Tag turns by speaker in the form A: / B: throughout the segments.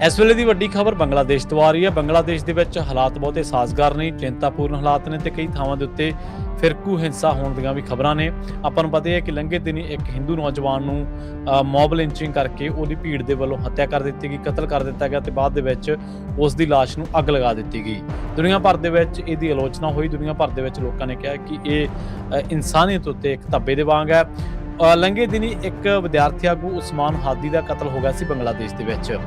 A: ਇਸ ਵੇਲੇ ਦੀ ਵੱਡੀ ਖਬਰ ਬੰਗਲਾਦੇਸ਼ ਤੋਂ ਆ ਰਹੀ ਹੈ। ਬੰਗਲਾਦੇਸ਼ ਦੇ ਵਿੱਚ ਹਾਲਾਤ ਬਹੁਤੇ ਸਾਜ਼ਗਾਰ ਨਹੀਂ, ਚਿੰਤਾਪੂਰਨ ਹਾਲਾਤ ਨੇ ਤੇ ਕਈ ਥਾਵਾਂ ਦੇ ਉੱਤੇ ਫਿਰਕੂ ਹਿੰਸਾ ਹੋਣ ਦੀਆਂ ਵੀ ਖਬਰਾਂ ਨੇ। ਆਪਾਂ ਨੂੰ ਪਤਾ ਹੈ ਕਿ ਲੰਘੇ ਦਿਨੀ ਇੱਕ ਹਿੰਦੂ ਨੌਜਵਾਨ ਨੂੰ ਮੌਬ ਲਿੰਚਿੰਗ ਕਰਕੇ ਉਹਦੀ ਭੀੜ ਦੇ ਵੱਲੋਂ ਹੱਤਿਆ ਕਰ ਦਿੱਤੀ ਗਈ, ਕਤਲ ਕਰ ਦਿੱਤਾ ਗਿਆ ਤੇ ਬਾਅਦ ਦੇ ਵਿੱਚ ਉਸ ਦੀ ਲਾਸ਼ ਨੂੰ ਅੱਗ ਲਗਾ ਦਿੱਤੀ ਗਈ। ਦੁਨੀਆ ਭਰ ਦੇ ਵਿੱਚ ਇਹਦੀ ਆਲੋਚਨਾ ਹੋਈ। ਦੁਨੀਆ ਭਰ ਦੇ ਵਿੱਚ ਲੋਕਾਂ ਨੇ ਕਿਹਾ ਕਿ ਇਹ ਇਨਸਾਨੀਅਤ ਉੱਤੇ ਇੱਕ ਧੱਬੇ ਦੇ ਵਾਂਗ ਹੈ। ਲੰਘੇ ਦਿਨੀ ਇੱਕ ਵਿਦਿਆਰਥੀ ਆਗੂ ਉਸਮਾਨ ਹਾਦੀ ਦਾ ਕਤਲ ਹੋ ਗਿਆ ਸੀ ਬੰਗਲਾਦੇਸ਼ ਦੇ ਵਿੱਚ।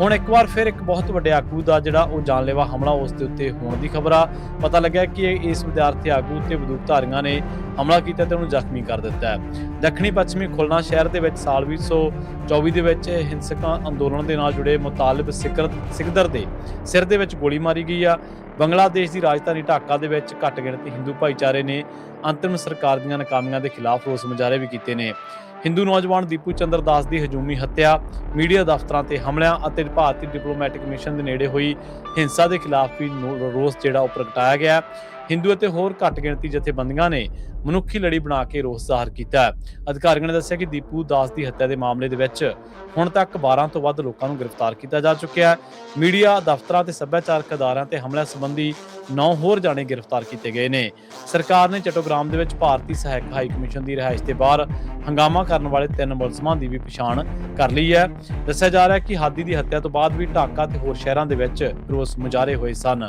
A: ਹੁਣ ਇੱਕ ਵਾਰ ਫਿਰ ਇੱਕ ਬਹੁਤ ਵੱਡੇ ਆਗੂ ਦਾ ਜਿਹੜਾ ਉਹ ਜਾਨਲੇਵਾ ਹਮਲਾ ਉਸ ਦੇ ਉੱਤੇ ਹੋਣ ਦੀ ਖਬਰ ਆ। ਪਤਾ ਲੱਗਿਆ ਕਿ ਇਸ ਵਿਦਿਆਰਥੀ ਆਗੂ ਤੇ ਬੰਦੂਕਧਾਰੀਆਂ ਨੇ ਹਮਲਾ ਕੀਤਾ ਤੇ ਉਹਨੂੰ ਜ਼ਖਮੀ ਕਰ ਦਿੱਤਾ ਹੈ। ਦੱਖਣੀ ਪੱਛਮੀ ਖੁਲਨਾ ਸ਼ਹਿਰ ਦੇ ਵਿੱਚ ਸਾਲ 2024 ਦੇ ਵਿੱਚ ਹਿੰਸਕ ਅੰਦੋਲਨ ਦੇ ਨਾਲ ਜੁੜੇ ਮੁਤਾਲਿਬ ਸਿਕਦਰ ਦੇ ਸਿਰ ਦੇ ਵਿੱਚ ਗੋਲੀ ਮਾਰੀ ਗਈ ਆ। ਬੰਗਲਾਦੇਸ਼ ਦੀ ਰਾਜਧਾਨੀ ਢਾਕਾ ਦੇ ਵਿੱਚ ਘੱਟ ਗਿਣਤੀ ਹਿੰਦੂ ਭਾਈਚਾਰੇ ਨੇ ਅੰਤਰਿਮ ਸਰਕਾਰ ਦੀਆਂ ਨਾਕਾਮੀਆਂ ਦੇ ਖਿਲਾਫ ਰੋਸ ਮੁਜ਼ਾਹਰੇ ਵੀ ਕੀਤੇ ਨੇ। ਹਿੰਦੂ ਨੌਜਵਾਨ ਦੀਪੂ ਚੰਦਰ ਦਾਸ ਦੀ ਹਜੂਮੀ ਹੱਤਿਆ, ਮੀਡੀਆ ਦਫ਼ਤਰਾਂ ਤੇ ਹਮਲਿਆਂ ਅਤੇ ਭਾਰਤੀ ਡਿਪਲੋਮੈਟਿਕ ਮਿਸ਼ਨ ਦੇ ਨੇੜੇ ਹੋਈ ਹਿੰਸਾ ਦੇ ਖਿਲਾਫ ਵੀ ਰੋਸ ਜਿਹੜਾ ਉਹ ਪ੍ਰਗਟਾਇਆ ਗਿਆ। ਹਿੰਦੂ ਅਤੇ ਹੋਰ ਘੱਟ ਗਿਣਤੀ ਜਥੇਬੰਦੀਆਂ ਨੇ ਮਨੁੱਖੀ ਲੜੀ ਬਣਾ ਕੇ ਰੋਸ ਜ਼ਾਹਰ ਕੀਤਾ। ਅਧਿਕਾਰੀਆਂ ਨੇ ਦੱਸਿਆ ਕਿ ਦੀਪੂ ਦਾਸ ਦੀ ਹੱਤਿਆ ਦੇ ਮਾਮਲੇ ਦੇ ਵਿੱਚ ਹੁਣ ਤੱਕ 12 ਤੋਂ ਵੱਧ ਲੋਕਾਂ ਨੂੰ ਗ੍ਰਿਫਤਾਰ ਕੀਤਾ ਜਾ ਚੁੱਕਿਆ ਹੈ। ਮੀਡੀਆ ਦਫ਼ਤਰਾਂ ਤੇ ਸੱਭਿਆਚਾਰਕ ਅਦਾਰਿਆਂ ਤੇ ਹਮਲਿਆਂ ਸੰਬੰਧੀ 9 ਹੋਰ ਜਾਣੇ ਗ੍ਰਿਫਤਾਰ ਕੀਤੇ ਗਏ ਨੇ। ਸਰਕਾਰ ਨੇ ਚਟੋਗ੍ਰਾਮ ਦੇ ਵਿੱਚ ਭਾਰਤੀ ਸਹਾਇਕ ਹਾਈ ਕਮਿਸ਼ਨ ਦੀ ਰਿਹਾਇਸ਼ ਦੇ ਬਾਹਰ ਹੰਗਾਮਾ ਕਰਨ ਵਾਲੇ 3 ਮੁਲਜ਼ਮਾਂ ਦੀ ਵੀ ਪਛਾਣ ਕਰ ਲਈ ਹੈ। ਦੱਸਿਆ ਜਾ ਰਿਹਾ ਹੈ ਕਿ ਹਾਦੀ ਦੀ ਹੱਤਿਆ ਤੋਂ ਬਾਅਦ ਵੀ ਢਾਕਾ ਤੇ ਹੋਰ ਸ਼ਹਿਰਾਂ ਦੇ ਵਿੱਚ ਰੋਸ ਮੁਜ਼ਾਹਰੇ ਹੋਏ ਸਨ।